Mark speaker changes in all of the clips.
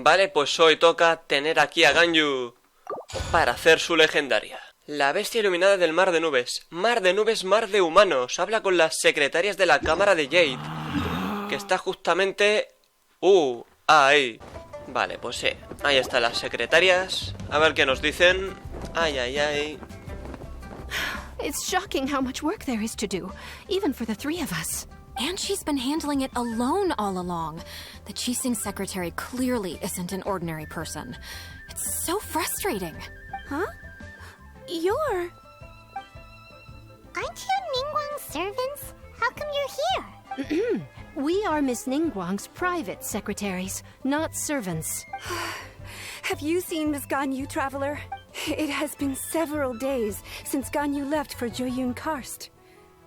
Speaker 1: Vale, pues hoy toca tener aquí a Ganyu para hacer su legendaria. La bestia iluminada del Mar de Nubes. Mar de Nubes, mar de humanos. Habla con las secretarias de la cámara de Jade, que está justamente... ahí. Vale, pues sí. Ahí están las secretarias. A ver qué nos dicen. Ay, ay, ay.
Speaker 2: It's shocking how much work there is to do, even for the three of us.
Speaker 3: And she's been handling it alone all along. The Qixing secretary clearly isn't an ordinary person. It's so frustrating.
Speaker 2: Huh? You're...
Speaker 4: Aren't you Ningguang's servants? How come you're here?
Speaker 2: We are Miss Ningguang's private secretaries, not servants.
Speaker 5: Have you seen Miss Ganyu, traveler? It has been several days since Ganyu left for Joyun Karst.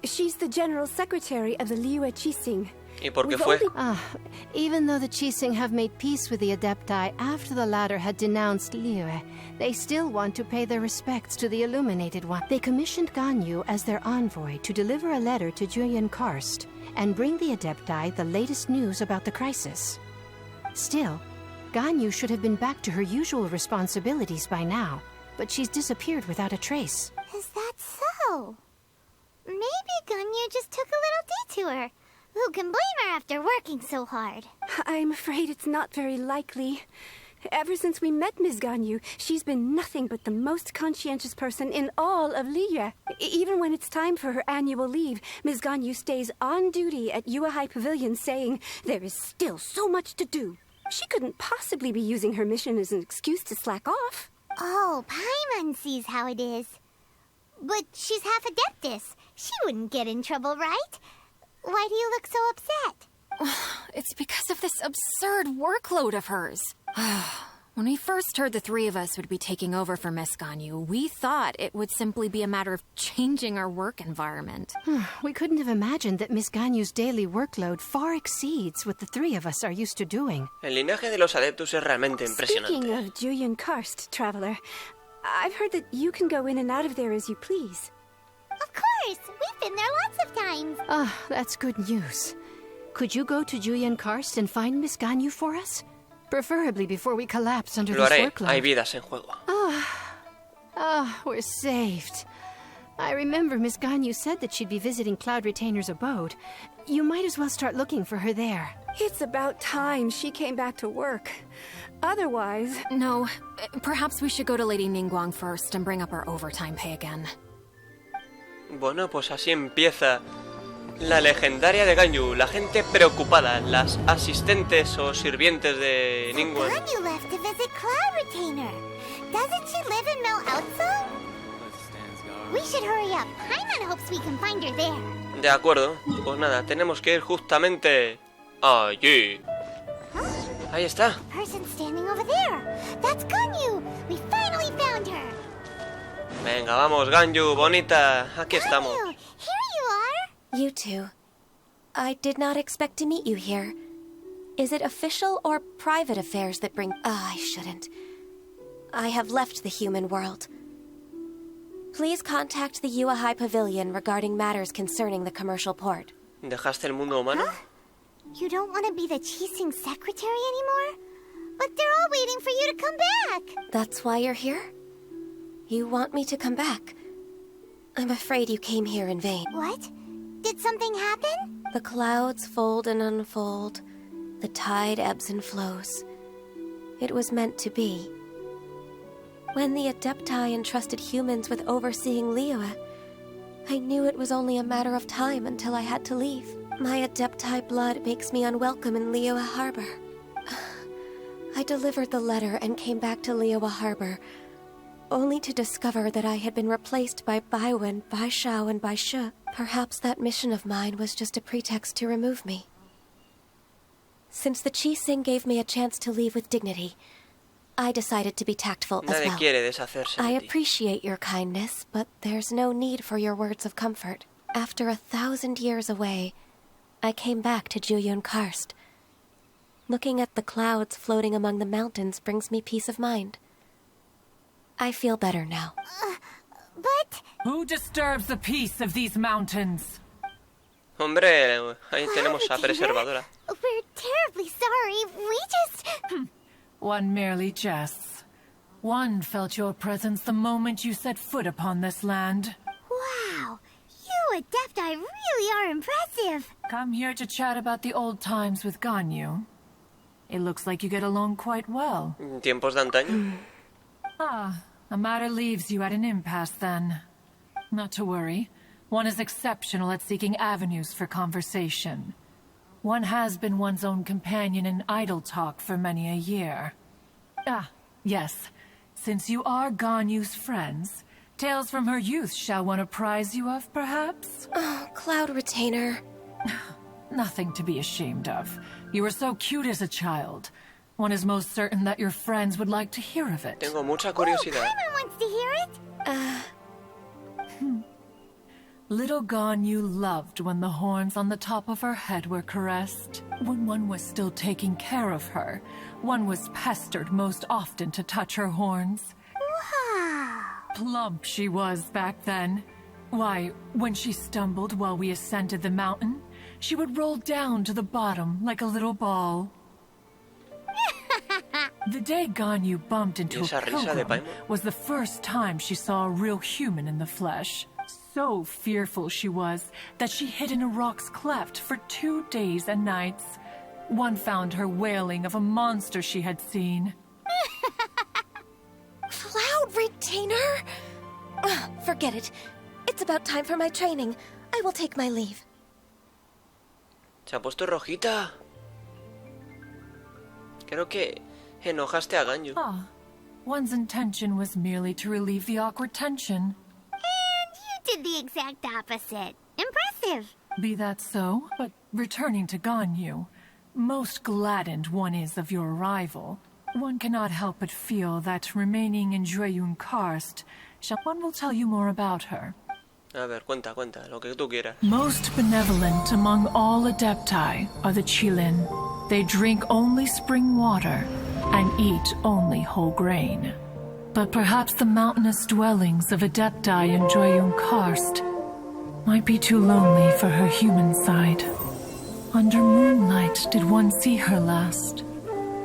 Speaker 5: She's the general secretary of the Liyue Qixing.
Speaker 1: ¿Y por qué fue?
Speaker 2: Even though the Qixing have made peace with the Adepti after the latter had denounced Liyue, they still want to pay their respects to the Illuminated One. They commissioned Ganyu as their envoy to deliver a letter to Joyun Karst and bring the Adepti the latest news about the crisis. Still, Ganyu should have been back to her usual responsibilities by now, but she's disappeared without a trace.
Speaker 4: Is that so? Maybe Ganyu just took a little detour. Who can blame her after working so hard?
Speaker 5: I'm afraid it's not very likely. Ever since we met Ms. Ganyu, she's been nothing but the most conscientious person in all of Liyue. Even when it's time for her annual leave, Ms. Ganyu stays on duty at Yuehai Pavilion saying there is still so much to do. She couldn't possibly be using her mission as an excuse to slack off.
Speaker 4: Oh, Paimon sees how it is. But she's half Adeptus. She wouldn't get in trouble, right? Why do you look so upset?
Speaker 3: It's because of this absurd workload of hers. When we first heard the three of us would be taking over for Miss Ganyu, we thought it would simply be a matter of changing our work environment.
Speaker 2: We couldn't have imagined that Miss Ganyu's daily workload far exceeds what the three of us are used to doing.
Speaker 1: El linaje de los adeptus es realmente
Speaker 5: Speaking
Speaker 1: impresionante.
Speaker 5: of Joyun Karst, traveler, I've heard that you can go in and out of there as you please.
Speaker 4: Of course! We've been there lots of times.
Speaker 2: That's good news. Could you go to Joyun Karst and find Miss Ganyu for us? Preferably before we collapse under
Speaker 1: Lo
Speaker 2: this
Speaker 1: haré.
Speaker 2: workload.
Speaker 1: Hay vidas en juego.
Speaker 2: We're saved. I remember Miss Ganyu said that she'd be visiting Cloud Retainer's abode. You might as well start looking for her there.
Speaker 5: It's about time she came back to work. Otherwise...
Speaker 3: No, perhaps we should go to Lady Ningguang first and bring up our overtime pay again.
Speaker 1: Bueno, pues así empieza la legendaria de Ganyu. La gente preocupada, las asistentes o sirvientes de Ningguang.
Speaker 4: Ganyu left to visit Cloud Retainer. Doesn't she live in Mel Outso? We should hurry up. Paimon hopes we can find her there.
Speaker 1: De acuerdo, pues nada, tenemos que ir justamente allí. Ahí está.
Speaker 4: Person standing over there. That's Ganyu. We finally found her.
Speaker 1: Venga, vamos, Ganyu, bonita. Aquí estamos.
Speaker 4: Ganyu, here you are.
Speaker 6: You two. I did not expect to meet you here. Is it official or private affairs that bring... I shouldn't. I have left the human world. Please contact the Yuehai Pavilion regarding matters concerning the commercial port.
Speaker 1: ¿Dejaste el mundo humano?
Speaker 4: Huh? You don't want to be the Qixing secretary anymore? But they're all waiting for you to come back.
Speaker 6: That's why you're here? You want me to come back? I'm afraid you came here in vain.
Speaker 4: What? Did something happen?
Speaker 6: The clouds fold and unfold. The tide ebbs and flows. It was meant to be. When the Adepti entrusted humans with overseeing Liyue, I knew it was only a matter of time until I had to leave. My Adepti blood makes me unwelcome in Liyue Harbor. I delivered the letter and came back to Liyue Harbor, only to discover that I had been replaced by Baiwen, Baishao, and Baishu. Perhaps that mission of mine was just a pretext to remove me. Since the Qixing gave me a chance to leave with dignity, I decided to be tactful as
Speaker 1: Nadie
Speaker 6: well.
Speaker 1: quiere deshacerse
Speaker 6: I
Speaker 1: de ti.
Speaker 6: appreciate your kindness, but there's no need for your words of comfort. After 1,000 years away, I came back to Joyun Karst. Looking at the clouds floating among the mountains brings me peace of mind. I feel better now.
Speaker 4: But...
Speaker 7: Who disturbs the peace of these mountains?
Speaker 1: Hombre, ahí tenemos a Preservadora.
Speaker 4: We're terribly sorry. We just...
Speaker 7: One merely jests. One felt your presence the moment you set foot upon this land.
Speaker 4: Wow, you Adepti really are impressive.
Speaker 7: Come here to chat about the old times with Ganyu. It looks like you get along quite well.
Speaker 1: Tiempos de antaño.
Speaker 7: Ah, a matter leaves you at an impasse then. Not to worry. One is exceptional at seeking avenues for conversation. One has been one's own companion in idle talk for many a year. Ah, yes. Since you are Ganyu's friends, tales from her youth shall one apprise you of, perhaps?
Speaker 6: Oh, Cloud Retainer.
Speaker 7: Nothing to be ashamed of. You were so cute as a child. One is most certain that your friends would like to hear of it.
Speaker 1: Tengo mucha curiosidad.
Speaker 4: Paimon wants to hear it.
Speaker 7: Little Ganyu loved when the horns on the top of her head were caressed. When one was still taking care of her, one was pestered most often to touch her horns.
Speaker 4: Wow.
Speaker 7: Plump she was back then. Why, when she stumbled while we ascended the mountain, she would roll down to the bottom like a little ball. The day Ganyu bumped into a pilgrim was the first time she saw a real human in the flesh. So fearful she was that she hid in a rock's cleft for 2 days and nights. One found her wailing of a monster she had seen.
Speaker 6: Cloud Retainer? Forget it. It's about time for my training. I will take my leave.
Speaker 1: Se ha puesto rojita. Creo que enojaste a Ganyu.
Speaker 7: Ah, one's intention was merely to relieve the awkward tension.
Speaker 4: Did the exact opposite. Impressive.
Speaker 7: Be that so, but returning to Ganyu, most gladdened one is of your arrival. One cannot help but feel that remaining in Jueyun Karst, one will tell you more about her.
Speaker 1: A ver, cuenta, lo que tú quieras.
Speaker 7: Most benevolent among all Adepti are the Qilin. They drink only spring water and eat only whole grain. But perhaps the mountainous dwellings of Adepti in Jueyun Karst might be too lonely for her human side. Under moonlight did one see her last.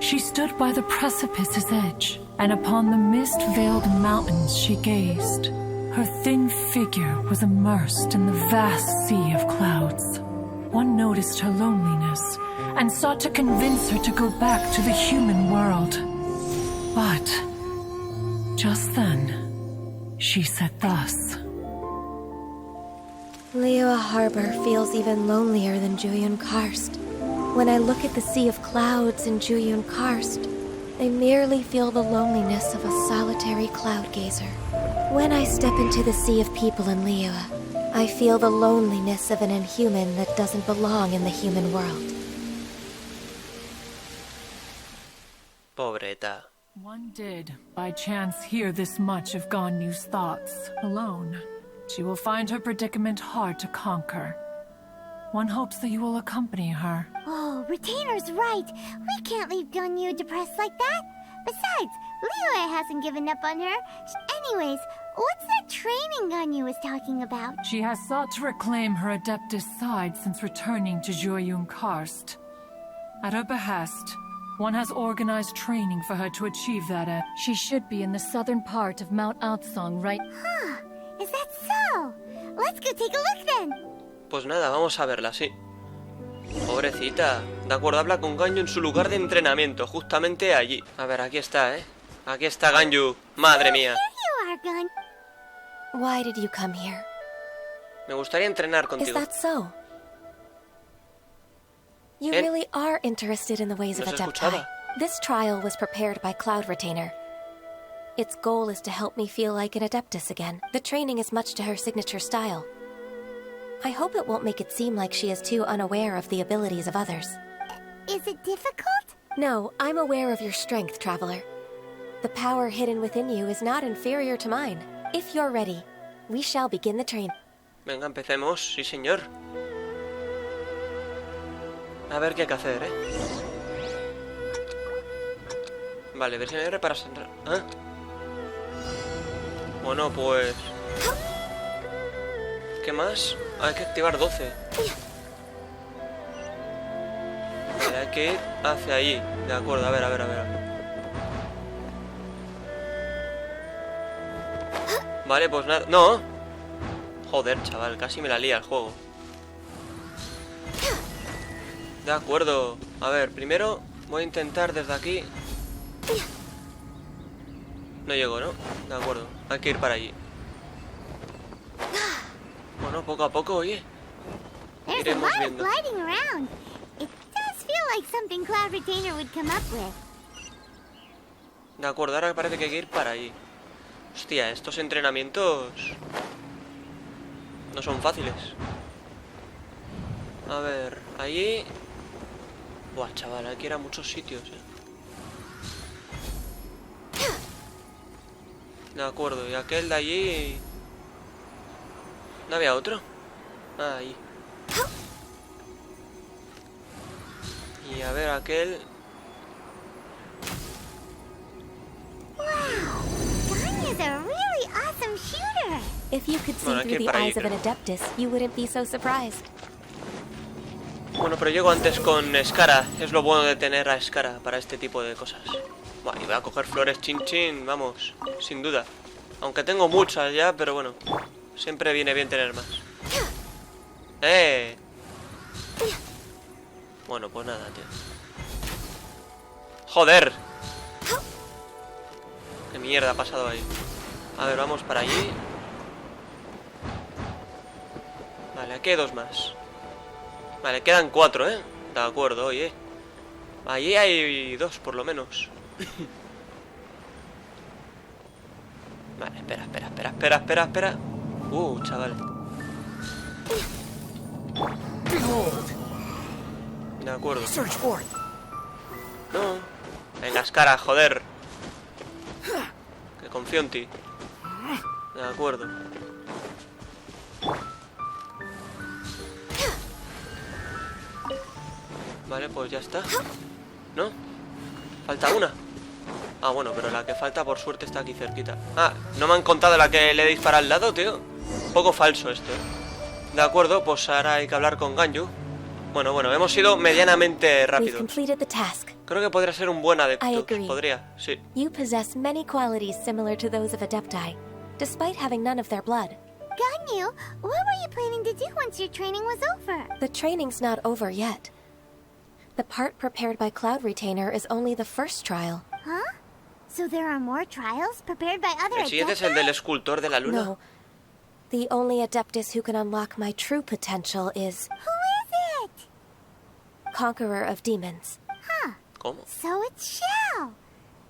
Speaker 7: She stood by the precipice's edge, and upon the mist-veiled mountains she gazed. Her thin figure was immersed in the vast sea of clouds. One noticed her loneliness, and sought to convince her to go back to the human world. But just then, she said thus.
Speaker 6: Liyue Harbor feels even lonelier than Jueyun Karst. When I look at the sea of clouds in Jueyun Karst, I merely feel the loneliness of a solitary cloud gazer. When I step into the sea of people in Liyue, I feel the loneliness of an inhuman that doesn't belong in the human world.
Speaker 1: Pobreta.
Speaker 7: One did, by chance, hear this much of Ganyu's thoughts, alone. She will find her predicament hard to conquer. One hopes that you will accompany her.
Speaker 4: Oh, Retainer's right. We can't leave Ganyu depressed like that. Besides, Liyue hasn't given up on her. Anyways, what's that training Ganyu was talking about?
Speaker 7: She has sought to reclaim her Adeptus side since returning to Jueyun Karst. At her behest, one has organized training for her to achieve that end. She should be in the southern part of Mount Aotsong right...
Speaker 4: Huh, is that so? Let's go take a look then.
Speaker 1: Pues nada, vamos a verla, sí. Pobrecita. De acuerdo, habla con Ganyu en su lugar de entrenamiento, justamente allí. A ver, aquí está, ¿eh? Aquí está Ganyu. Madre mía.
Speaker 4: There you are, Ganyu.
Speaker 6: Why did you come here?
Speaker 1: Me gustaría entrenar
Speaker 6: Is
Speaker 1: contigo.
Speaker 6: that so? You really are interested in the ways of
Speaker 1: ¿Nos
Speaker 6: Adepti.
Speaker 1: escuchaba?
Speaker 6: This trial was prepared by Cloud Retainer. Its goal is to help me feel like an Adeptus again. The training is much to her signature style. I hope it won't make it seem like she is too unaware of the abilities of others.
Speaker 4: Is it difficult?
Speaker 6: No, I'm aware of your strength, Traveler. The power hidden within you is not inferior to mine. If you're ready, we shall begin the training.
Speaker 1: Venga, empecemos, sí señor. A ver qué hay que hacer, ¿eh? Vale, versión R para... ¿Ah? Bueno, pues... ¿Qué más? Hay que activar 12. Vale, hay que ir hacia allí. De acuerdo, a ver. Vale, pues nada. ¡No! Joder, chaval, casi me la lía el juego. De acuerdo. A ver, primero voy a intentar desde aquí. No llego, ¿no? De acuerdo, hay que ir para allí. Bueno, poco a poco, oye. Iremos viendo. De acuerdo, ahora parece que hay que ir para allí. Hostia, estos entrenamientos no son fáciles. A ver, allí. Buah, chaval, hay que ir a muchos sitios, De acuerdo, y aquel de allí... ¿No había otro? Ah, ahí. Y a ver, aquel...
Speaker 6: If you could see through the eyes of an adeptus, you wouldn't be so surprised.
Speaker 1: Bueno, pero llego antes con Skara. Es lo bueno de tener a Skara para este tipo de cosas. Bueno, y voy a coger flores chin chin, vamos, sin duda. Aunque tengo muchas ya, pero bueno, siempre viene bien tener más. ¡Eh! Bueno, pues nada, tío. ¡Joder! ¿Qué mierda ha pasado ahí? A ver, vamos para allí. Vale, aquí hay dos más. Vale, quedan 4, ¿eh? De acuerdo, oye. Allí hay 2, por lo menos. Vale, espera. Chaval. De acuerdo. No. Venga, Skara, joder. Que confío en ti. De acuerdo. Vale, pues ya está. ¿No? Falta una. Ah, bueno, pero la que falta por suerte está aquí cerquita. Ah, no me han contado la que le dispara al lado, tío. Un poco falso esto, ¿eh? De acuerdo, pues ahora hay que hablar con Ganyu. Bueno, hemos sido medianamente rápidos. Creo que podría ser un buen adepto. Podría, sí.
Speaker 6: You possess many qualities similar to those of adepti, despite having none of their blood.
Speaker 4: Ganyu, what were you planning to do once your training was over?
Speaker 6: The training's not over yet. The part prepared by Cloud Retainer is only the first trial.
Speaker 4: Huh? So there are more trials prepared by other
Speaker 1: ¿El siguiente es el del escultor de la luna?
Speaker 6: No. The only adeptus who can unlock my true potential is...
Speaker 4: Who is it?
Speaker 6: Conqueror of Demons.
Speaker 4: Huh.
Speaker 1: ¿Cómo?
Speaker 4: So it's Xiao.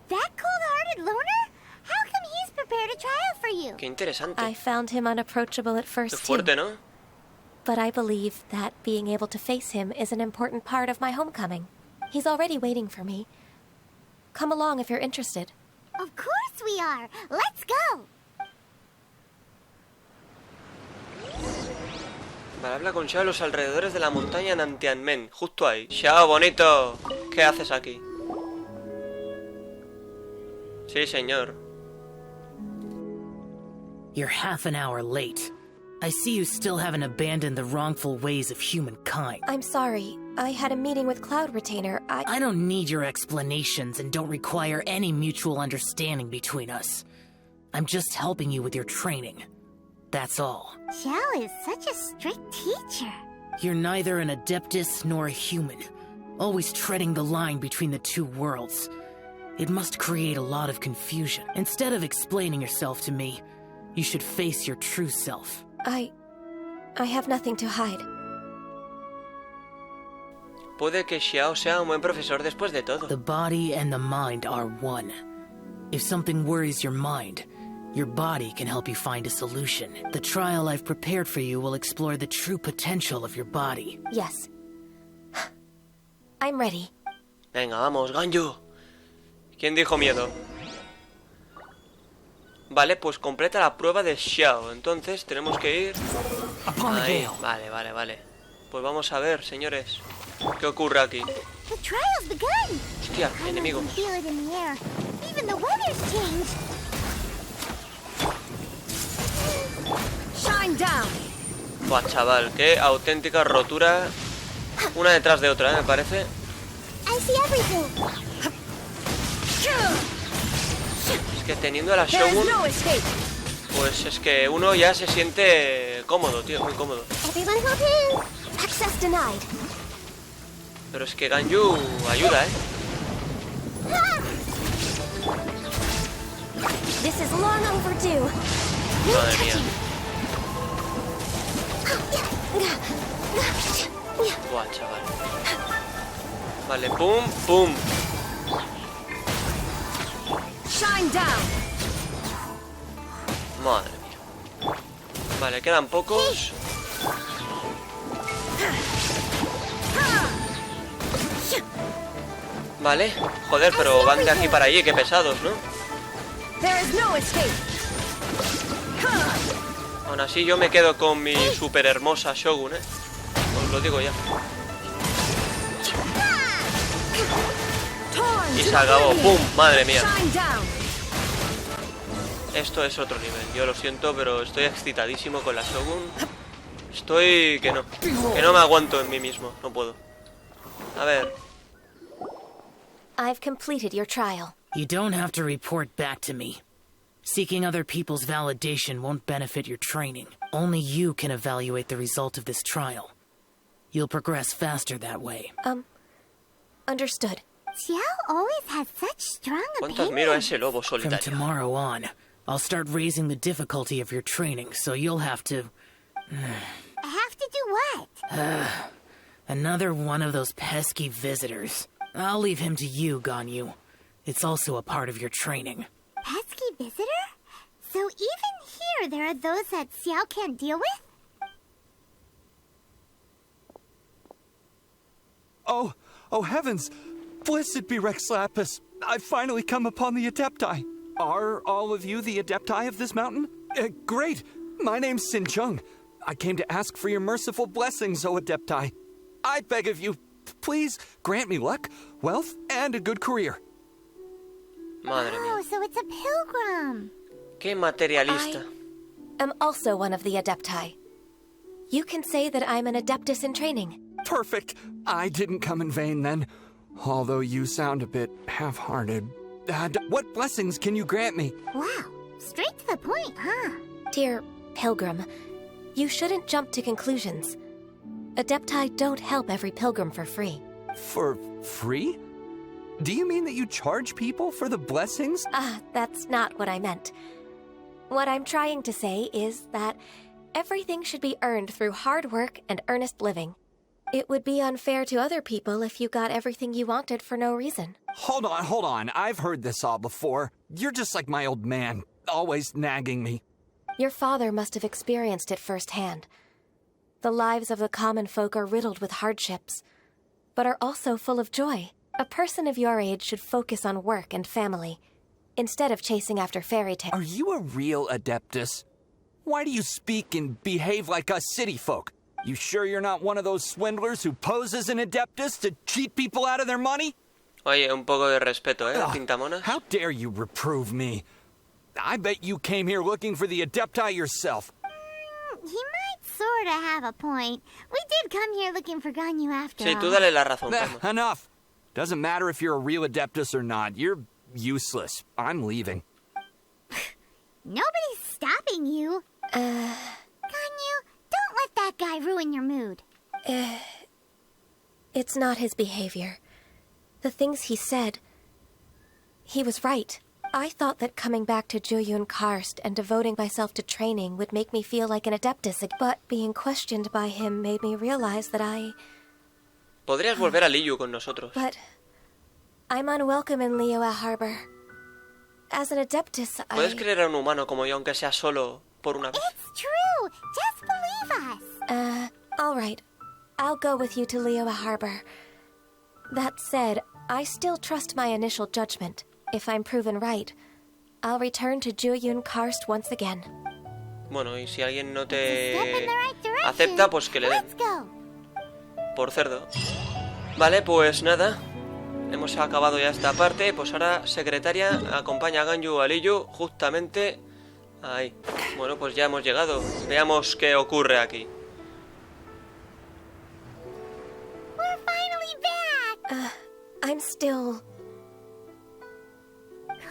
Speaker 4: That cold-hearted loner? How come he's prepared a trial for you?
Speaker 1: Qué interesante.
Speaker 6: I found him unapproachable at first,
Speaker 1: Qué fuerte, ¿no?
Speaker 6: But I believe that being able to face him is an important part of my homecoming. He's already waiting for me. Come along if you're interested.
Speaker 4: Of course we are. Let's go.
Speaker 1: Vale, habla con Xiao a los alrededores de la montaña Nantianmen. Justo ahí. Xiao, bonito. ¿Qué haces aquí? Sí, señor.
Speaker 8: You're half an hour late. I see you still haven't abandoned the wrongful ways of humankind.
Speaker 6: I'm sorry. I had a meeting with Cloud Retainer.
Speaker 8: I don't need your explanations and don't require any mutual understanding between us. I'm just helping you with your training. That's all.
Speaker 4: Xiao is such a strict teacher.
Speaker 8: You're neither an adeptus nor a human, always treading the line between the two worlds. It must create a lot of confusion. Instead of explaining yourself to me, you should face your true self.
Speaker 6: I have nothing to hide.
Speaker 1: Puede que Xiao sea un buen profesor después de todo.
Speaker 8: The body and the mind are one. If something worries your mind, your body can help you find a solution. The trial I've prepared for you will explore the true potential of your body.
Speaker 6: Yes. I'm ready.
Speaker 1: Venga, vamos, Ganyu. ¿Quién dijo miedo? Vale, pues completa la prueba de Xiao. Entonces tenemos que ir... Ahí. Vale. Pues vamos a ver, señores. ¿Qué ocurre aquí? Hostia, enemigos. Buah, chaval, qué auténtica rotura. Una detrás de otra, me parece. Es que teniendo a la Shogun... Pues es que uno ya se siente cómodo, tío, muy cómodo.
Speaker 6: Everyone hop in. Access denied.
Speaker 1: Pero es que Ganyu ayuda, ¿eh?
Speaker 6: This is long overdue.
Speaker 1: Madre mía. Buah, chaval. Vale, pum, pum.
Speaker 5: Shine down.
Speaker 1: Madre mía. Vale, quedan pocos. Vale, joder, pero van de aquí para allí, qué pesados, ¿no?
Speaker 5: There is no escape.
Speaker 1: Aún así yo me quedo con mi super hermosa Shogun, ¿eh? Os lo digo ya. Y se acabó, ¡pum! Madre mía. Esto es otro nivel, yo lo siento, pero estoy excitadísimo con la Shogun. Estoy... que no me aguanto en mí mismo, no puedo. A ver.
Speaker 6: I've completed your trial.
Speaker 8: You don't have to report back to me. Seeking other people's validation won't benefit your training. Only you can evaluate the result of this trial. You'll progress faster that way.
Speaker 6: Understood.
Speaker 4: Xiao always has such strong
Speaker 1: ¿Cuánto admiro a
Speaker 4: opinions.
Speaker 1: ese lobo
Speaker 8: From
Speaker 1: solitario?
Speaker 8: tomorrow on, I'll start raising the difficulty of your training, so you'll have to...
Speaker 4: I have to do what?
Speaker 8: Another one of those pesky visitors. I'll leave him to you, Ganyu. It's also a part of your training.
Speaker 4: Pesky visitor? So even here there are those that Xiao can't deal with?
Speaker 9: Oh heavens! Blessed be Rex Lapis! I've finally come upon the Adepti. Are all of you the Adepti of this mountain? Great! My name's Sin Chung. I came to ask for your merciful blessings, O Adepti. I beg of you, please grant me luck, wealth, and a good career.
Speaker 1: Madre mía.
Speaker 4: Oh, so it's a pilgrim.
Speaker 1: Qué materialista.
Speaker 6: I'm also one of the Adepti. You can say that I'm an Adeptus in training.
Speaker 9: Perfect. I didn't come in vain then. Although you sound a bit half-hearted. What blessings can you grant me?
Speaker 4: Wow, straight to the point, huh?
Speaker 6: Dear Pilgrim, you shouldn't jump to conclusions. Adepti don't help every pilgrim for free.
Speaker 9: For free? Do you mean that you charge people for the blessings?
Speaker 6: That's not what I meant. What I'm trying to say is that everything should be earned through hard work and earnest living. It would be unfair to other people if you got everything you wanted for no reason.
Speaker 9: Hold on. I've heard this all before. You're just like my old man, always nagging me.
Speaker 6: Your father must have experienced it firsthand. The lives of the common folk are riddled with hardships, but are also full of joy. A person of your age should focus on work and family, instead of chasing after fairy tales.
Speaker 9: Are you a real Adeptus? Why do you speak and behave like us city folk? You sure you're not one of those swindlers who pose as an Adeptus to cheat people out of their money?
Speaker 1: Oye, un poco de respeto, ¿eh, pintamonas?
Speaker 9: How dare you reprove me? I bet you came here looking for the Adepti yourself.
Speaker 4: He might sort of have a point. We did come here looking for Ganyu after
Speaker 1: Sí,
Speaker 4: all.
Speaker 1: tú dale la razón, Palma.
Speaker 9: Enough. Doesn't matter if you're a real Adeptus or not. You're useless. I'm leaving.
Speaker 4: Nobody's stopping you. Ganyu, don't let that guy ruin your mood.
Speaker 6: It's not his behavior. The things he said... He was right. I thought that coming back to Jueyun Karst and devoting myself to training would make me feel like an Adeptus, but being questioned by him made me realize that
Speaker 1: Podrías volver a Liu con nosotros.
Speaker 6: But I'm unwelcome in Liyue Harbor. As an Adeptus,
Speaker 1: Puedes creer a un humano como yo, aunque sea solo por una vez.
Speaker 4: It's true. Just believe us.
Speaker 6: All right. I'll go with you to Liyue Harbor. That said, I still trust my initial judgment. If I'm proven right, I'll return to Jueyun Karst once again.
Speaker 1: Bueno, y si alguien no
Speaker 4: Step in
Speaker 1: te
Speaker 4: the right direction.
Speaker 1: acepta, pues que le den.
Speaker 4: Let's go.
Speaker 1: Por cerdo. Vale, pues nada. Hemos acabado ya esta parte. Pues ahora, secretaria, acompaña a Ganyu a Liu justamente ahí. Bueno, pues ya hemos llegado. Veamos qué ocurre aquí.
Speaker 4: We're finally back.
Speaker 6: I'm still...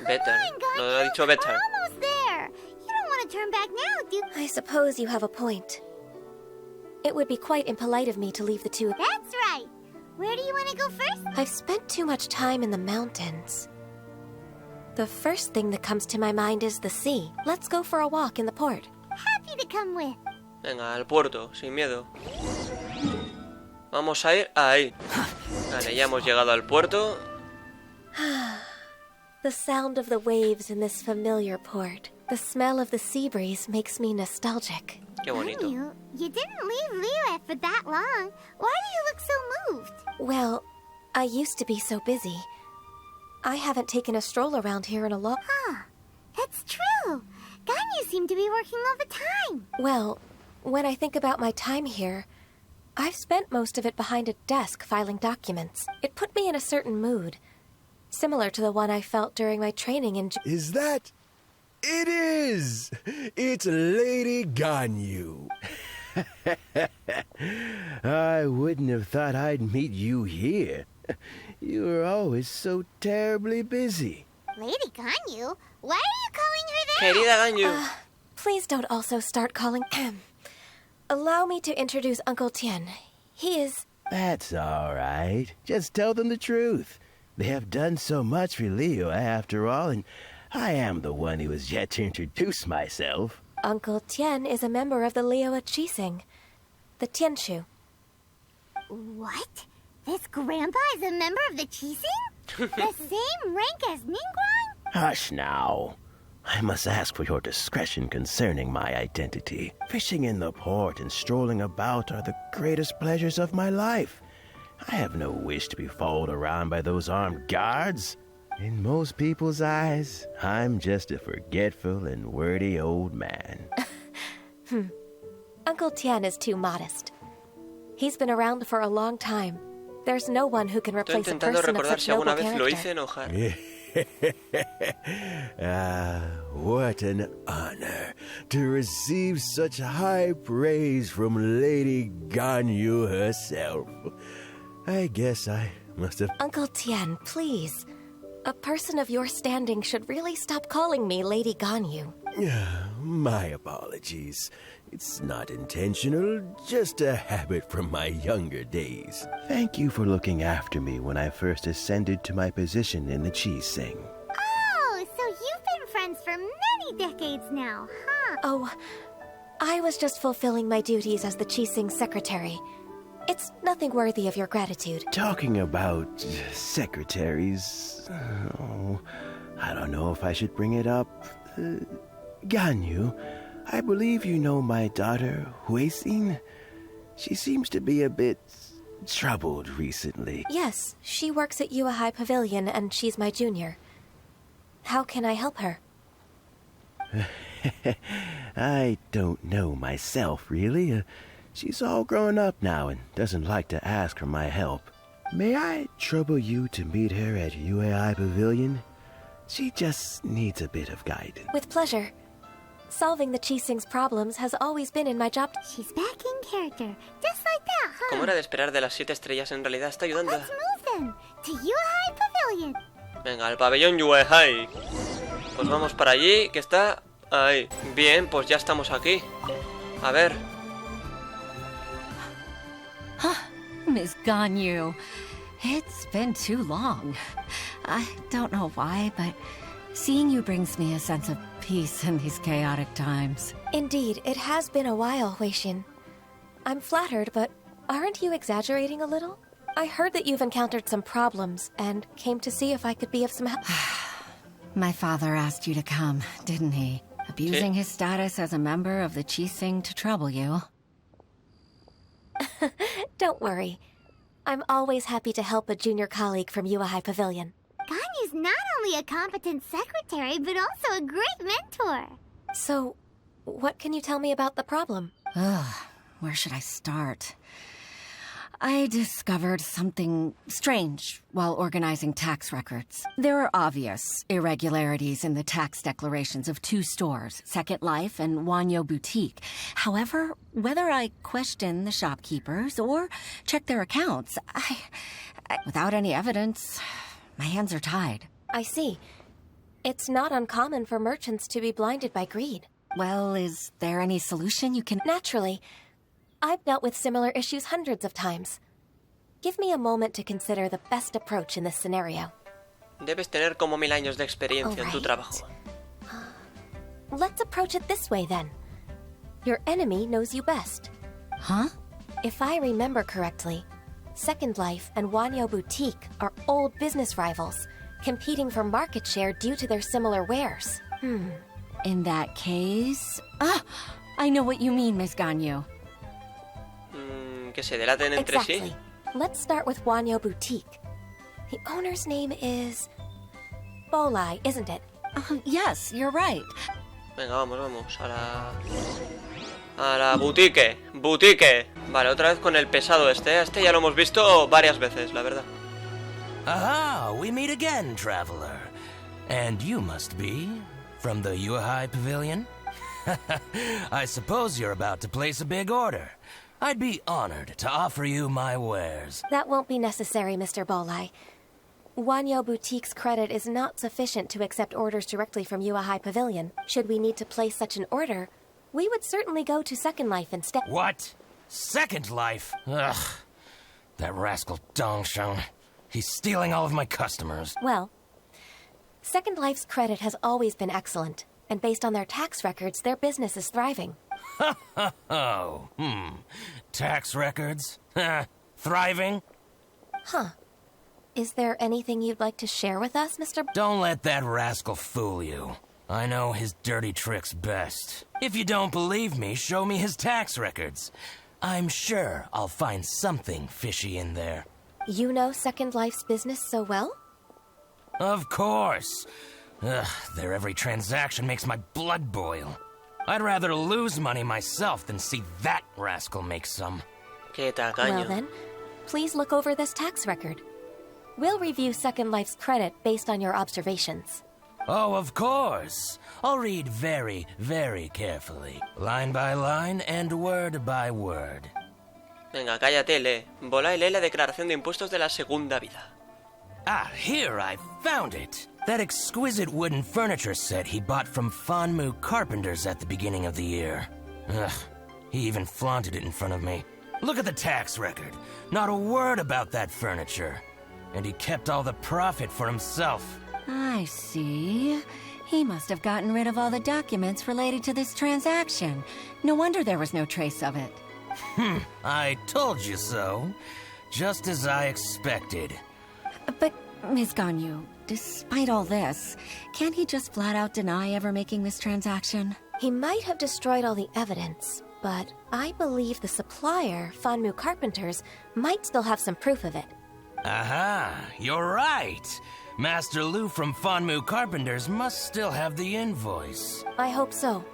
Speaker 1: Better.
Speaker 4: Come on,
Speaker 1: No ha dicho better.
Speaker 4: We're almost there. You don't want to turn back now, do...
Speaker 6: I suppose you have a point. It would be quite impolite of me to leave the two.
Speaker 4: That's right. Where do you want to go first?
Speaker 6: I've spent too much time in the mountains. The first thing that comes to my mind is the sea. Let's go for a walk in the port.
Speaker 4: Happy to come with.
Speaker 1: Venga, al puerto, sin miedo. Vamos a ir ahí. Vale, ya hemos llegado al puerto.
Speaker 6: The sound of the waves in this familiar port. The smell of the sea breeze makes me nostalgic.
Speaker 1: Qué bonito.
Speaker 4: You didn't leave Liyue for that long. Why do you look so moved?
Speaker 6: Well, I used to be so busy. I haven't taken a stroll around here in a long...
Speaker 4: Huh. That's true. Ganyu seemed to be working all the time.
Speaker 6: Well, when I think about my time here, I've spent most of it behind a desk filing documents. It put me in a certain mood, similar to the one I felt during my training in...
Speaker 10: Is that... It is! It's Lady Ganyu. I wouldn't have thought I'd meet you here. You were always so terribly busy.
Speaker 4: Lady Ganyu? Why are you calling her that?
Speaker 1: Querida Ganyu.
Speaker 6: Please don't also start calling... Allow me to introduce Uncle Tien. He is...
Speaker 10: That's all right. Just tell them the truth. They have done so much for Liyue after all, and I am the one who has yet to introduce myself.
Speaker 6: Uncle Tien is a member of the Liyue Qixing, the Tianshu.
Speaker 4: What? This grandpa is a member of the Qixing? The same rank as Ningguang?
Speaker 10: Hush now. I must ask for your discretion concerning my identity. Fishing in the port and strolling about are the greatest pleasures of my life. I have no wish to be followed around by those armed guards. In most people's eyes, I'm just a forgetful and wordy old man.
Speaker 6: Uncle Tien is too modest. He's been around for a long time. There's no one who can replace a person of such noble character.
Speaker 10: What an honor to receive such high praise from Lady Ganyu herself. I guess I must have...
Speaker 6: Uncle Tien, please. A person of your standing should really stop calling me Lady Ganyu.
Speaker 10: My apologies. It's not intentional, just a habit from my younger days. Thank you for looking after me when I first ascended to my position in the Qixing.
Speaker 4: Oh, so you've been friends for many decades now, huh?
Speaker 6: Oh, I was just fulfilling my duties as the Qixing secretary. It's nothing worthy of your gratitude.
Speaker 10: Talking about secretaries... I don't know if I should bring it up. Ganyu, I believe you know my daughter, Huixin. She seems to be a bit troubled recently.
Speaker 6: Yes, she works at Yuehai Pavilion and she's my junior. How can I help her?
Speaker 10: I don't know myself, really. She's all grown up now and doesn't like to ask for my help. May I trouble you to meet her at Yuehai Pavilion? She just needs a bit of guidance.
Speaker 6: With pleasure. Solving the Qixing's problems has always been in my job.
Speaker 4: She's back in character, just like that, huh?
Speaker 1: Como era de esperar de las 7 estrellas, en realidad está ayudando.
Speaker 4: Let's move then to Yuehai Pavilion.
Speaker 1: Venga, al pabellón Yuehai. Pues vamos para allí, que está ahí. Bien, pues ya estamos aquí. A ver.
Speaker 11: Miss Ganyu, it's been too long. I don't know why, but seeing you brings me a sense of peace in these chaotic times.
Speaker 6: Indeed, it has been a while, Huixin. I'm flattered, but aren't you exaggerating a little? I heard that you've encountered some problems and came to see if I could be of some help.
Speaker 11: My father asked you to come, didn't he? Abusing his status as a member of the Qixing to trouble you.
Speaker 6: Don't worry. I'm always happy to help a junior colleague from Yuehai Pavilion.
Speaker 4: Ganyu's not only a competent secretary, but also a great mentor.
Speaker 6: So, what can you tell me about the problem?
Speaker 11: Where should I start? I discovered something strange while organizing tax records. There are obvious irregularities in the tax declarations of 2 stores, Second Life and Wanyo Boutique. However, whether I question the shopkeepers or check their accounts, I without any evidence, my hands are tied.
Speaker 6: I see. It's not uncommon for merchants to be blinded by greed.
Speaker 11: Well, is there any solution you can...
Speaker 6: Naturally. I've dealt with similar issues hundreds of times. Give me a moment to consider the best approach in this scenario.
Speaker 1: Debes tener como 1000 años de experiencia en tu trabajo.
Speaker 6: Let's approach it this way, then. Your enemy knows you best.
Speaker 11: Huh?
Speaker 6: If I remember correctly, Second Life and Wanyo Boutique are old business rivals, competing for market share due to their similar wares.
Speaker 11: In that case... Ah! I know what you mean, Miss Ganyu.
Speaker 1: Que se delaten entre sí.
Speaker 6: Let's start with Wanyo Boutique. The owner's name is... Bolai, isn't it?
Speaker 11: Yes, you're right.
Speaker 1: Venga, vamos. A la boutique. Boutique. Vale, otra vez con el pesado este. Este ya lo hemos visto varias veces, la verdad.
Speaker 10: Aha, we meet again, traveler. And you must be from the Yuhai Pavilion? I suppose you're about to place a big order. I'd be honored to offer you my wares.
Speaker 6: That won't be necessary, Mr. Bolai. Wanyo Boutique's credit is not sufficient to accept orders directly from Yuhai Pavilion. Should we need to place such an order, we would certainly go to Second Life instead.
Speaker 10: What? Second Life? Ugh. That rascal Dongsheng. He's stealing all of my customers.
Speaker 6: Well, Second Life's credit has always been excellent, and based on their tax records, their business is thriving.
Speaker 10: Tax records? Thriving?
Speaker 6: Huh. Is there anything you'd like to share with us, Mr.
Speaker 10: Don't let that rascal fool you. I know his dirty tricks best. If you don't believe me, show me his tax records. I'm sure I'll find something fishy in there.
Speaker 6: You know Second Life's business so well?
Speaker 10: Of course. Ugh, their every transaction makes my blood boil. I'd rather lose money myself than see that rascal make some.
Speaker 6: Well then, please look over this tax record. We'll review Second Life's credit based on your observations.
Speaker 10: Oh, of course. I'll read very, very carefully. Line by line and word by word.
Speaker 1: Venga, cállate, lee. Bolai lee la declaración de impuestos de la segunda vida.
Speaker 10: Ah, here, I found it. That exquisite wooden furniture set he bought from Fanmu Carpenters at the beginning of the year. Ugh, he even flaunted it in front of me. Look at the tax record. Not a word about that furniture. And he kept all the profit for himself.
Speaker 11: I see. He must have gotten rid of all the documents related to this transaction. No wonder there was no trace of it.
Speaker 10: I told you so. Just as I expected.
Speaker 11: But, Ms. Ganyu, despite all this, can't he just flat out deny ever making this transaction?
Speaker 6: He might have destroyed all the evidence, but I believe the supplier, Fanmu Carpenters, might still have some proof of it.
Speaker 10: Aha, you're right. Master Lu from Fanmu Carpenters must still have the invoice.
Speaker 6: I hope so.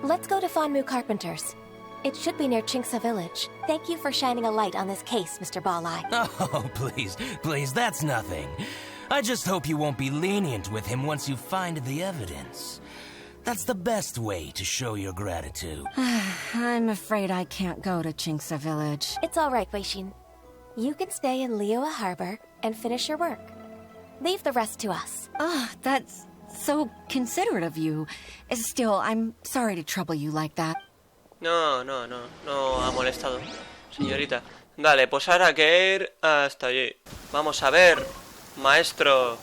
Speaker 6: Let's go to Fanmu Carpenters. It should be near Chinksa Village. Thank you for shining a light on this case, Mr. Balai.
Speaker 10: Oh, please, that's nothing. I just hope you won't be lenient with him once you find the evidence. That's the best way to show your gratitude.
Speaker 11: I'm afraid I can't go to Chinksa Village.
Speaker 6: It's all right, Weishin. You can stay in Liyue Harbor and finish your work. Leave the rest to us.
Speaker 11: Oh, that's so considerate of you. Still, I'm sorry to trouble you like that.
Speaker 1: No ha molestado, señorita. Dale, pues ahora hay que ir hasta allí. Vamos a ver, maestro.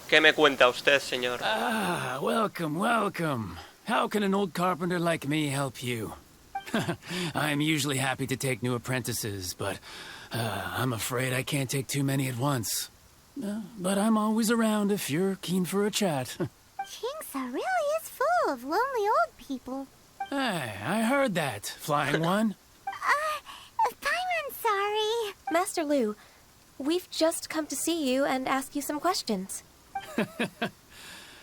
Speaker 1: ¿Qué me cuenta usted, señor?
Speaker 12: Ah, welcome. How can an old carpenter like me help you? I'm usually happy to take new apprentices, but I'm afraid I can't take too many at once. But I'm always around if you're keen for a chat.
Speaker 4: Chinksa really is full of lonely old people.
Speaker 12: Hey, I heard that, Flying One.
Speaker 4: Paimon, sorry.
Speaker 6: Master Lu, we've just come to see you and ask you some questions.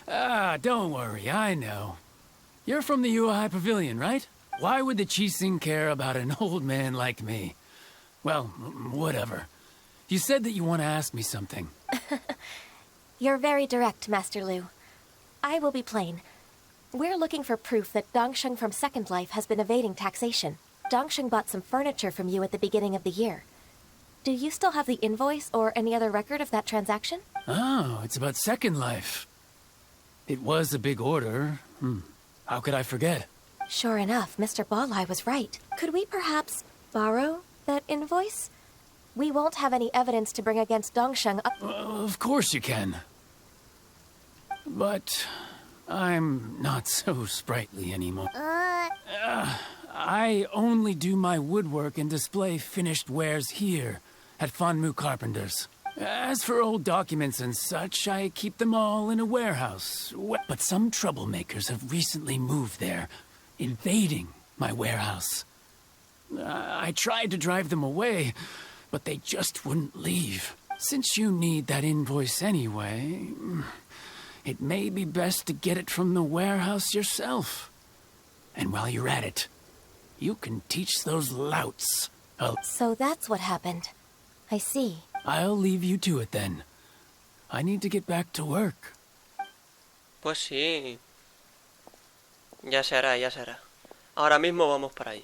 Speaker 12: Don't worry, I know. You're from the Yuhai Pavilion, right? Why would the Qixing care about an old man like me? Well, whatever. You said that you want to ask me something.
Speaker 6: You're very direct, Master Lu. I will be plain. We're looking for proof that Dongsheng from Second Life has been evading taxation. Dongsheng bought some furniture from you at the beginning of the year. Do you still have the invoice or any other record of that transaction?
Speaker 12: Oh, it's about Second Life. It was a big order. How could I forget?
Speaker 6: Sure enough, Mr. Balleye was right. Could we perhaps borrow that invoice? We won't have any evidence to bring against Dongsheng.
Speaker 12: Of course you can. But I'm not so sprightly anymore. I only do my woodwork and display finished wares here at Fanmu Carpenter's. As for old documents and such, I keep them all in a warehouse. But some troublemakers have recently moved there, invading my warehouse. I tried to drive them away, but they just wouldn't leave. Since you need that invoice anyway, it may be best to get it from the warehouse yourself. And while you're at it, you can teach those louts.
Speaker 6: So that's what happened. I see.
Speaker 12: I'll leave you to it then. I need to get back to work.
Speaker 1: Pues sí. Ya se hará, ya se hará. Ahora mismo vamos para allí.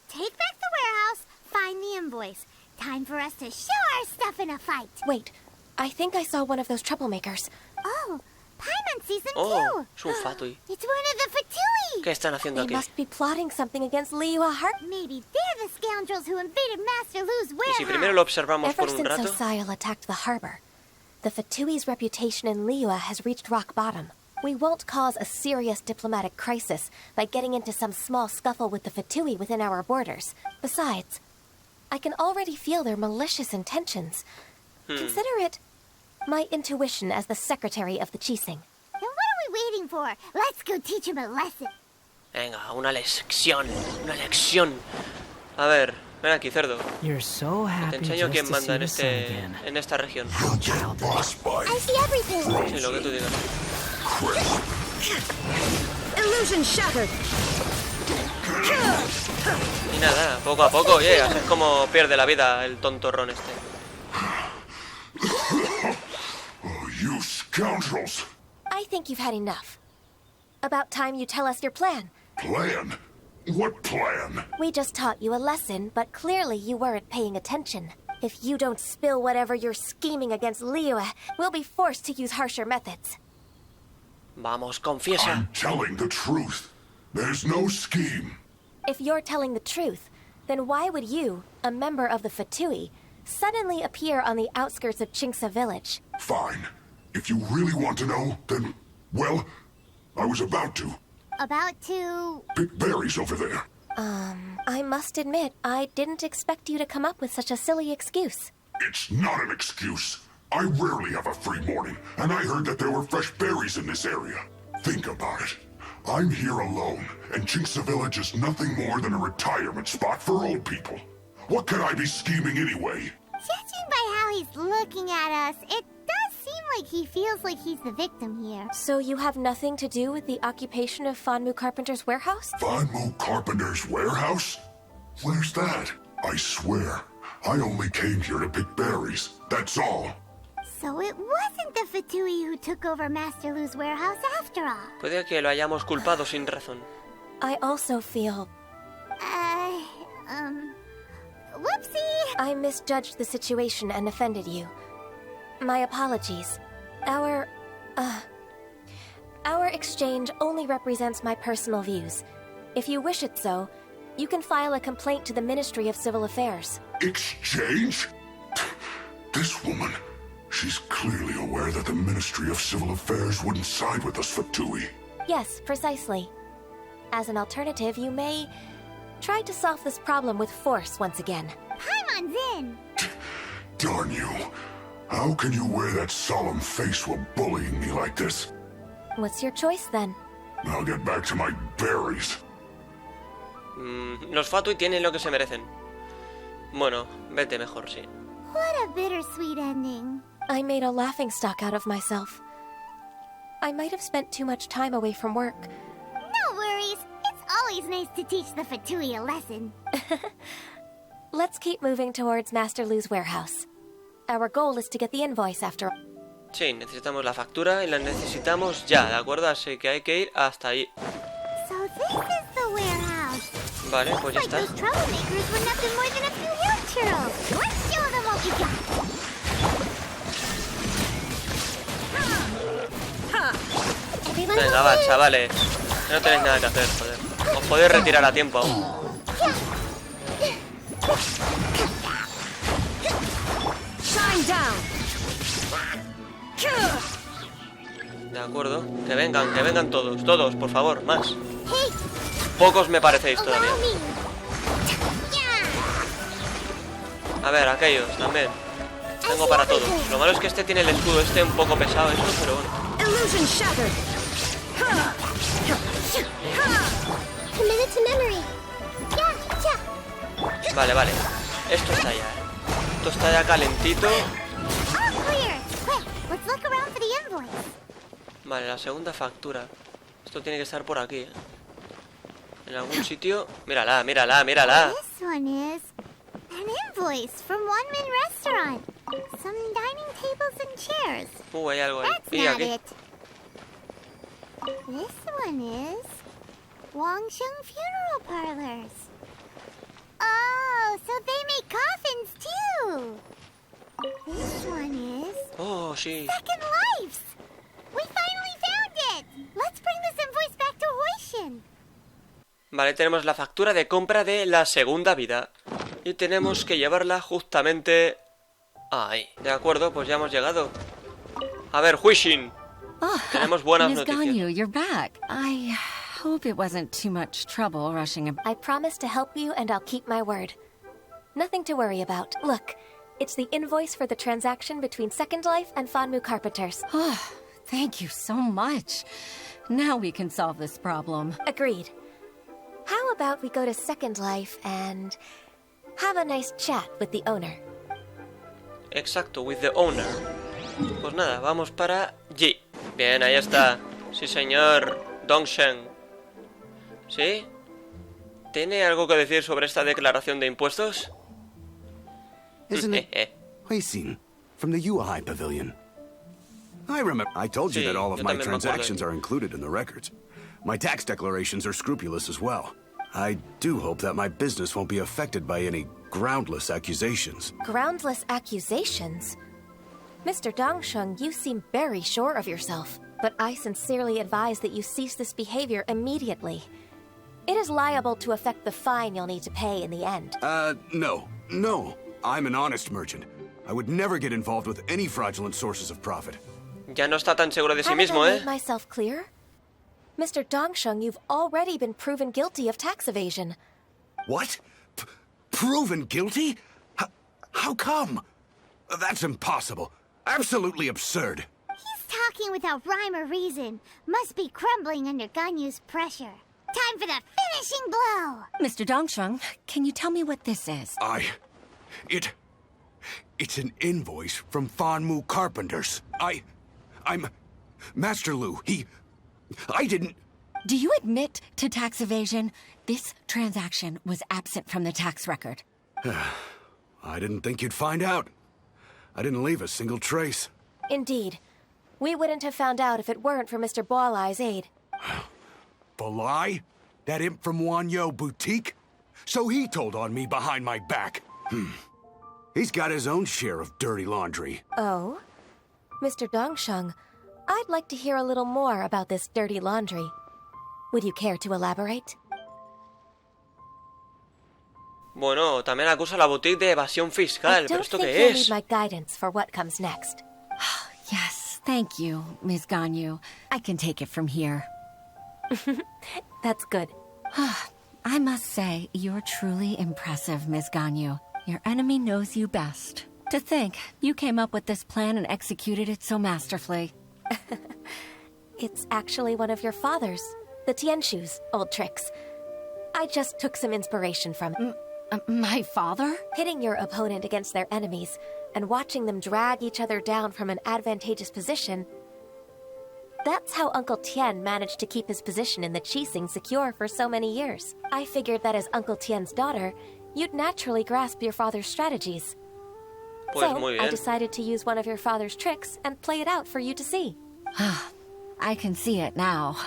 Speaker 4: Take back the warehouse, find the invoice. Time for us to show our stuff in a fight.
Speaker 6: Wait, I think I saw one of those troublemakers.
Speaker 4: Oh, Paimon sees them
Speaker 1: Oh,
Speaker 4: too.
Speaker 1: es un fatui.
Speaker 4: It's one of the Fatui.
Speaker 1: ¿Qué están haciendo
Speaker 6: They
Speaker 1: aquí?
Speaker 6: must be plotting something against Liyue Heart.
Speaker 4: Maybe they're the scoundrels who invaded Master Lu's
Speaker 1: Y
Speaker 4: warehouse.
Speaker 1: si primero lo observamos
Speaker 6: Ever
Speaker 1: por un
Speaker 6: since
Speaker 1: rato.
Speaker 6: Osial attacked the harbor, the Fatui's reputation in Liyue has reached rock bottom. We won't cause a serious diplomatic crisis by getting into some small scuffle with the Fatui within our borders. Besides, I can already feel their malicious intentions. Consider it my intuition as the secretary of the Qixing.
Speaker 4: Then what are we waiting for? Let's go teach him a lesson.
Speaker 1: Venga, una lección. Una lección. A ver, ven aquí, cerdo.
Speaker 13: You're so
Speaker 1: Te
Speaker 13: happy
Speaker 1: enseño
Speaker 13: just
Speaker 1: quién
Speaker 13: to
Speaker 1: manda
Speaker 13: see
Speaker 1: en
Speaker 13: the sun again.
Speaker 1: en esta región.
Speaker 4: I see everything.
Speaker 1: Sí, lo que tú digas.
Speaker 5: Illusion shattered.
Speaker 1: Y nada, poco a poco llegas. Es como pierde la vida el tontorrón este.
Speaker 14: Oh, you scoundrels!
Speaker 6: I think you've had enough. About time you tell us your plan.
Speaker 14: Plan? What plan?
Speaker 6: We just taught you a lesson, but clearly you weren't paying attention. If you don't spill whatever you're scheming against Liyue, we'll be forced to use harsher methods.
Speaker 1: Vamos, confiesa.
Speaker 14: I'm telling the truth. There's no scheme.
Speaker 6: If you're telling the truth, then why would you, a member of the Fatui, suddenly appear on the outskirts of Qingce village?
Speaker 14: Fine. If you really want to know, then, well, I was about to.
Speaker 4: About to...
Speaker 14: Pick berries over there.
Speaker 6: I must admit, I didn't expect you to come up with such a silly excuse.
Speaker 14: It's not an excuse. I rarely have a free morning, and I heard that there were fresh berries in this area. Think about it. I'm here alone, and Qingce village is nothing more than a retirement spot for old people. What could I be scheming anyway?
Speaker 4: Judging by how he's looking at us, it does seem like he feels like he's the victim here.
Speaker 6: So you have nothing to do with the occupation of Fanmu Carpenter's warehouse?
Speaker 14: Fanmu Carpenter's warehouse? Where's that? I swear, I only came here to pick berries. That's all.
Speaker 4: So it wasn't the Fatui who took over Master Lu's warehouse after all.
Speaker 1: Puede que lo hayamos culpado sin razón.
Speaker 6: I also feel...
Speaker 4: Whoopsie!
Speaker 6: I misjudged the situation and offended you. My apologies. Our exchange only represents my personal views. If you wish it so, you can file a complaint to the Ministry of Civil Affairs.
Speaker 14: Exchange? This woman, she's clearly aware that the Ministry of Civil Affairs wouldn't side with us, Fatui.
Speaker 6: Yes, precisely. As an alternative, you may try to solve this problem with force once again.
Speaker 4: Paimon's in!
Speaker 14: Darn you. How can you wear that solemn face while bullying me like this?
Speaker 6: What's your choice, then?
Speaker 14: I'll get back to my berries.
Speaker 1: Los Fatui tienen lo que se merecen. Bueno, vete mejor, sí.
Speaker 4: What a bittersweet ending.
Speaker 6: I made a laughingstock out of myself. I might have spent too much time away from work.
Speaker 4: No worries. It's always nice to teach the Fatui a lesson.
Speaker 6: Let's keep moving towards Master Lu's warehouse. Our goal is to get the invoice after all.
Speaker 1: Sí, necesitamos la factura y la necesitamos ya, ¿de acuerdo? Así que hay que ir hasta ahí.
Speaker 4: So this is the warehouse.
Speaker 1: Vale, pues ya está.
Speaker 4: Those troublemakers were nothing more than a few hill churros. Let's show them what we got.
Speaker 1: Venga, va, chavales. No tenéis nada que hacer, joder. Os podéis retirar a tiempo aún. De acuerdo. Que vengan todos. Todos, por favor, más. Pocos me parecéis todavía. A ver, aquellos también. Tengo para todos. Lo malo es que este tiene el escudo este un poco pesado, eso, pero bueno. Vale, vale. Esto está ya, Esto está ya calentito. Vale, la segunda factura. Esto tiene que estar por aquí, en algún sitio. Mírala, mírala, mírala.
Speaker 4: An invoice from One Man Restaurant. Some dining tables and chairs.
Speaker 1: Hay algo ahí.
Speaker 4: That's not it. This one is Wangsheng Funeral Parlors. Oh, so they make coffins too. This one is
Speaker 1: sí.
Speaker 4: Second Lives. We finally found it. Let's bring this invoice back to Hoishin.
Speaker 1: Vale, tenemos la factura de compra de la segunda vida. Y tenemos que llevarla justamente ahí. De acuerdo, pues ya hemos llegado. A ver, Huishin. Tenemos buenas noticias.
Speaker 11: Ganyu, you're back. I hope it wasn't too much trouble rushing him.
Speaker 6: I promise to help you and I'll keep my word. Nothing to worry about. Look, it's the invoice for the transaction between Second Life and Fanmu Carpenters.
Speaker 11: Oh, thank you so much. Now we can solve this problem.
Speaker 6: Agreed. How about we go to Second Life and have a nice chat with the owner.
Speaker 1: Exacto, with the owner. Pues nada, vamos para G. Bien, ahí está. Sí, señor. Dongshen. ¿Sí? ¿Tiene algo que decir sobre esta declaración de impuestos?
Speaker 13: Isn't it Huisin from the UI Pavilion? I remember I told you that all of my transactions are included in the records. My tax declarations are scrupulous as well. I do hope that my business won't be affected by any groundless accusations.
Speaker 6: Groundless accusations? Mr. Dongsheng, you seem very sure of yourself, but I sincerely advise that you cease this behavior immediately. It is liable to affect the fine you'll need to pay in the end.
Speaker 13: No. I'm an honest merchant. I would never get involved with any fraudulent sources of profit.
Speaker 1: Ya no está tan seguro de sí mismo,
Speaker 6: Haven't I made myself clear? Mr. Dongsheng, you've already been proven guilty of tax evasion.
Speaker 13: What? Proven guilty? How come? That's impossible. Absolutely absurd.
Speaker 4: He's talking without rhyme or reason. Must be crumbling under Ganyu's pressure. Time for the finishing blow!
Speaker 11: Mr. Dongsheng, can you tell me what this is?
Speaker 13: It's an invoice from Fanmu Carpenters. I'm Master Lu. I didn't...
Speaker 11: Do you admit to tax evasion? This transaction was absent from the tax record.
Speaker 13: I didn't think you'd find out. I didn't leave a single trace.
Speaker 6: Indeed. We wouldn't have found out if it weren't for Mr. Boalai's aid.
Speaker 13: Boalai? That imp from Wanyo Boutique? So he told on me behind my back. He's got his own share of dirty laundry.
Speaker 6: Oh? Mr. Dongsheng, I'd like to hear a little more about this dirty laundry. Would you care to elaborate?
Speaker 1: Bueno, también acusa a la boutique de evasión fiscal. ¿Pero esto qué es?
Speaker 6: I don't think you'll need my guidance for what comes next.
Speaker 11: Yes, thank you, Ms. Ganyu. I can take it from here.
Speaker 6: That's good.
Speaker 11: I must say, you're truly impressive, Ms. Ganyu. Your enemy knows you best. To think, you came up with this plan and executed it so masterfully.
Speaker 6: It's actually one of your father's, the Tianshu's old tricks. I just took some inspiration from it.
Speaker 11: My father?
Speaker 6: Pitting your opponent against their enemies and watching them drag each other down from an advantageous position. That's how Uncle Tien managed to keep his position in the Qixing secure for so many years. I figured that as Uncle Tien's daughter, you'd naturally grasp your father's strategies. So, I decided to use one of your father's tricks and play it out for you to see.
Speaker 11: I can see it now.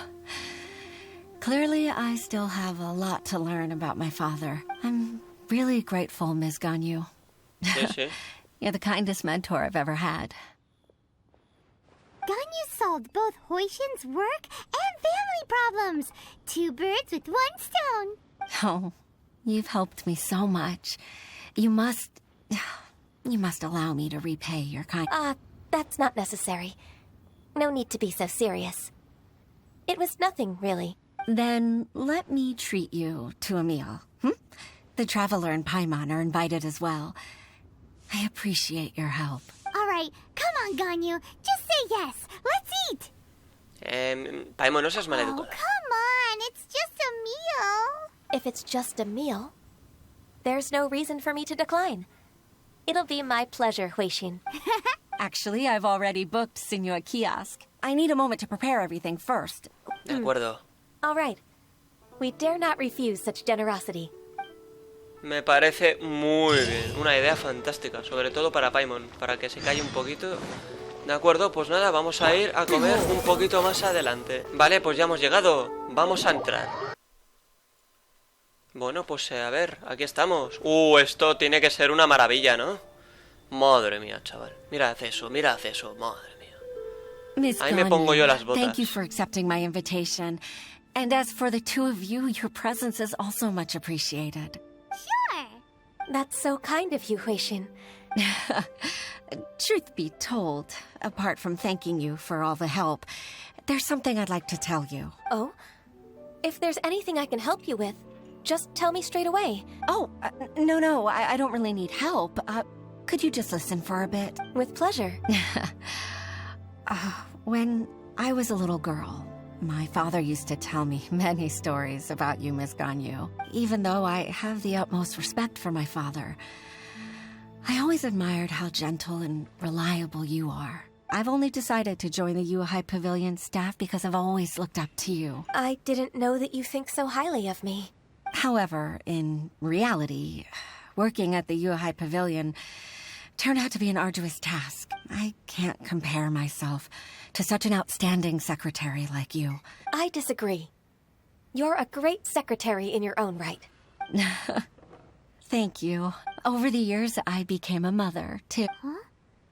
Speaker 11: Clearly, I still have a lot to learn about my father. I'm really grateful, Ms. Ganyu.
Speaker 1: Sí, sí.
Speaker 11: You're the kindest mentor I've ever had.
Speaker 4: Ganyu solved both Huishin's work and family problems. 2 birds with 1 stone.
Speaker 11: Oh, you've helped me so much. You must allow me to repay your kind.
Speaker 6: That's not necessary. No need to be so serious. It was nothing, really.
Speaker 11: Then let me treat you to a meal. The Traveler and Paimon are invited as well. I appreciate your help.
Speaker 4: Alright, come on, Ganyu. Just say yes. Let's eat.
Speaker 1: Paimon, no seas
Speaker 4: Oh,
Speaker 1: maleducada.
Speaker 4: come on. It's just a meal.
Speaker 6: If it's just a meal, there's no reason for me to decline. It'll be my pleasure, Huishin.
Speaker 11: Actually, I've already booked Senua Kiosk. I need a moment to prepare everything first.
Speaker 1: De acuerdo.
Speaker 6: All right. We dare not refuse such generosity.
Speaker 1: Me parece muy bien. Una idea fantástica. Sobre todo para Paimon. Para que se calle un poquito. De acuerdo, pues nada, vamos a ir a comer un poquito más adelante. Vale, pues ya hemos llegado. Vamos a entrar. Bueno, pues a ver, aquí estamos. Esto tiene que ser una maravilla, ¿no? Madre mía, chaval. Mirad eso, madre mía.
Speaker 11: Miss
Speaker 1: Ahí me pongo yo las botas.
Speaker 11: Thank you for accepting my invitation. And as for the two of you, your presence is also much appreciated.
Speaker 4: Sure.
Speaker 6: That's so kind of you, Huishin.
Speaker 11: Truth be told, apart from thanking you for all the help, there's something I'd like to tell you.
Speaker 6: Oh? If there's anything I can help you with, just tell me straight away.
Speaker 11: Oh, no, I don't really need help. Could you just listen for a bit?
Speaker 6: With pleasure.
Speaker 11: When I was a little girl, my father used to tell me many stories about you, Miss Ganyu. Even though I have the utmost respect for my father, I always admired how gentle and reliable you are. I've only decided to join the Yuhai Pavilion staff because I've always looked up to you.
Speaker 6: I didn't know that you think so highly of me.
Speaker 11: However, in reality, working at the Yuhai Pavilion turned out to be an arduous task. I can't compare myself to such an outstanding secretary like you.
Speaker 6: I disagree. You're a great secretary in your own right.
Speaker 11: Thank you. Over the years, I became a mother, too.
Speaker 4: Huh?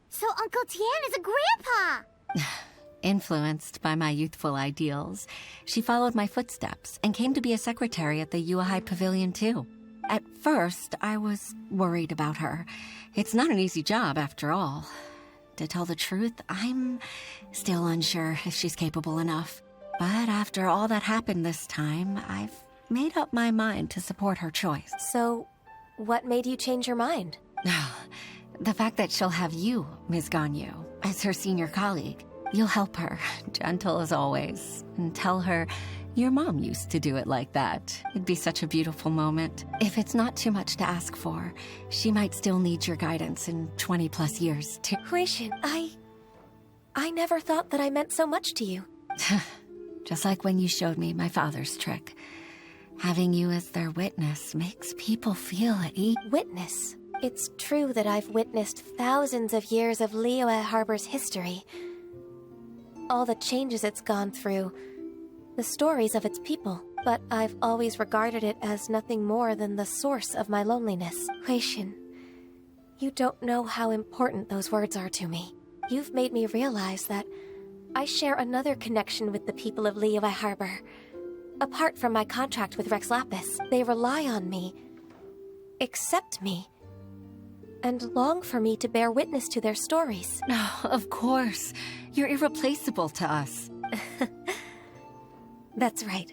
Speaker 4: So Uncle Tian is a grandpa!
Speaker 11: Influenced by my youthful ideals, she followed my footsteps and came to be a secretary at the Yuhai Pavilion, too. At first, I was worried about her. It's not an easy job, after all. To tell the truth, I'm still unsure if she's capable enough. But after all that happened this time, I've made up my mind to support her choice.
Speaker 6: So, what made you change your mind?
Speaker 11: The fact that she'll have you, Ms. Ganyu, as her senior colleague. You'll help her, gentle as always, and tell her your mom used to do it like that. It'd be such a beautiful moment. If it's not too much to ask for, she might still need your guidance in 20+ years, too.
Speaker 6: Huishin, I never thought that I meant so much to you.
Speaker 11: Just like when you showed me my father's trick. Having you as their witness makes people feel at ease.
Speaker 6: Witness? It's true that I've witnessed thousands of years of Liyue Harbor's history. All the changes it's gone through, the stories of its people. But I've always regarded it as nothing more than the source of my loneliness. Huishin, you don't know how important those words are to me. You've made me realize that I share another connection with the people of Liyue Harbor. Apart from my contract with Rex Lapis, they rely on me, accept me, and long for me to bear witness to their stories.
Speaker 11: Oh, of course. You're irreplaceable to us.
Speaker 6: That's right.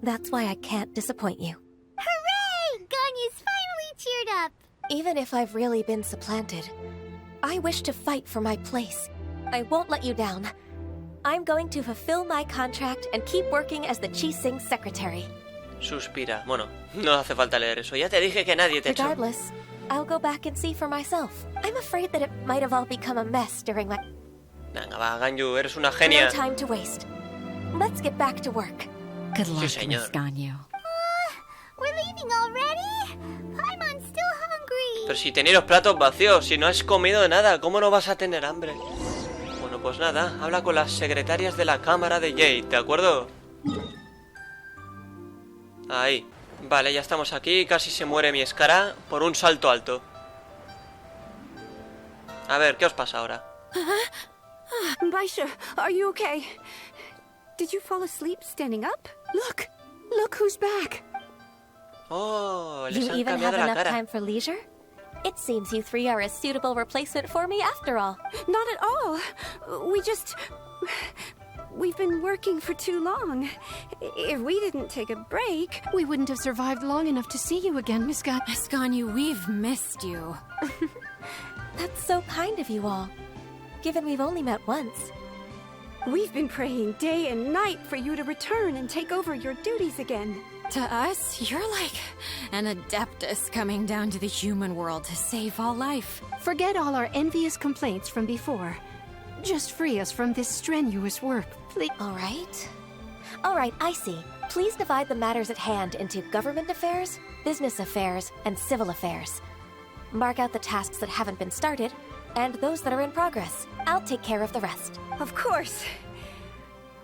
Speaker 6: That's why I can't disappoint you.
Speaker 4: Hooray! Ganyu's finally cheered up!
Speaker 6: Even if I've really been supplanted, I wish to fight for my place. I won't let you down. I'm going to fulfill my contract and keep working as the Qixing secretary.
Speaker 1: Suspira. Bueno, no hace falta leer eso. Ya te dije que nadie te echó.
Speaker 6: Regardless, I'll go back and see for myself. I'm afraid that it might have all become a mess during my...
Speaker 1: Venga, va, Ganyu, eres una genia.
Speaker 6: No time to waste. Let's get back to work.
Speaker 11: Good luck,
Speaker 1: Sí,
Speaker 11: Miss Ganyu.
Speaker 4: We're leaving already? Paimon's still hungry.
Speaker 1: Pero si tenéis los platos vacíos, si no has comido nada, ¿cómo no vas a tener hambre? Bueno, pues nada, habla con las secretarias de la cámara de Jade, ¿de acuerdo? Ahí. Vale, ya estamos aquí, casi se muere mi escara por un salto alto. A ver, ¿qué os pasa ahora?
Speaker 5: Baisha, are you okay? Did you fall asleep standing up? Look who's back.
Speaker 1: Oh, les
Speaker 6: You
Speaker 1: han
Speaker 6: even have
Speaker 1: cambiado la
Speaker 6: enough
Speaker 1: cara.
Speaker 6: time for leisure? It seems you three are a suitable replacement for me after all.
Speaker 5: Not at all. We've been working for too long. If we didn't take a break,
Speaker 2: We wouldn't have survived long enough to see you again, Miss Ganyu.
Speaker 3: Miss Ganyu, we've missed you.
Speaker 6: That's so kind of you all, given we've only met once.
Speaker 5: we've been praying day and night for you to return and take over your duties again.
Speaker 3: To us, you're like an adeptus coming down to the human world to save all life.
Speaker 2: Forget all our envious complaints from before. Just free us from this strenuous work, please.
Speaker 6: All right, I see. Please divide the matters at hand into government affairs, business affairs, and civil affairs. Mark out the tasks that haven't been started, and those that are in progress. I'll take care of the rest.
Speaker 5: Of course.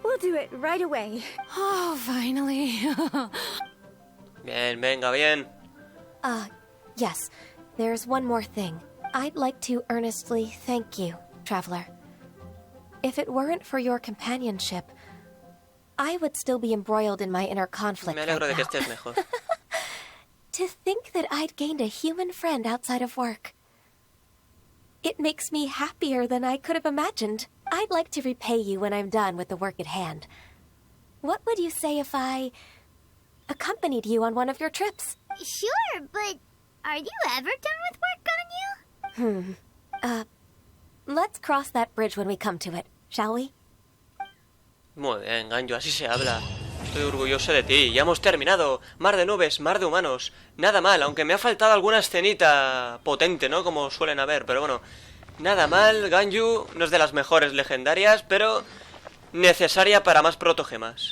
Speaker 5: We'll do it right away.
Speaker 3: Oh, finally.
Speaker 1: Bien, venga, bien.
Speaker 6: Yes, there's one more thing. I'd like to earnestly thank you, Traveler. If it weren't for your companionship, I would still be embroiled in my inner conflict
Speaker 1: Me alegro de
Speaker 6: right
Speaker 1: que
Speaker 6: now.
Speaker 1: estés mejor.
Speaker 6: To think that I'd gained a human friend outside of work. It makes me happier than I could have imagined. I'd like to repay you when I'm done with the work at hand. What would you say if I accompanied you on one of your trips?
Speaker 4: Sure, but are you ever done with work, Ganyu?
Speaker 6: Let's cross that bridge when we come to it, shall we?
Speaker 1: Muy bien, Ganyu, así se habla. Estoy orgulloso de ti. Ya hemos terminado. Mar de nubes, mar de humanos. Nada mal, aunque me ha faltado alguna escenita potente, ¿no? Como suelen haber, pero bueno. Nada mal, Ganyu no es de las mejores legendarias, pero necesaria para más protogemas.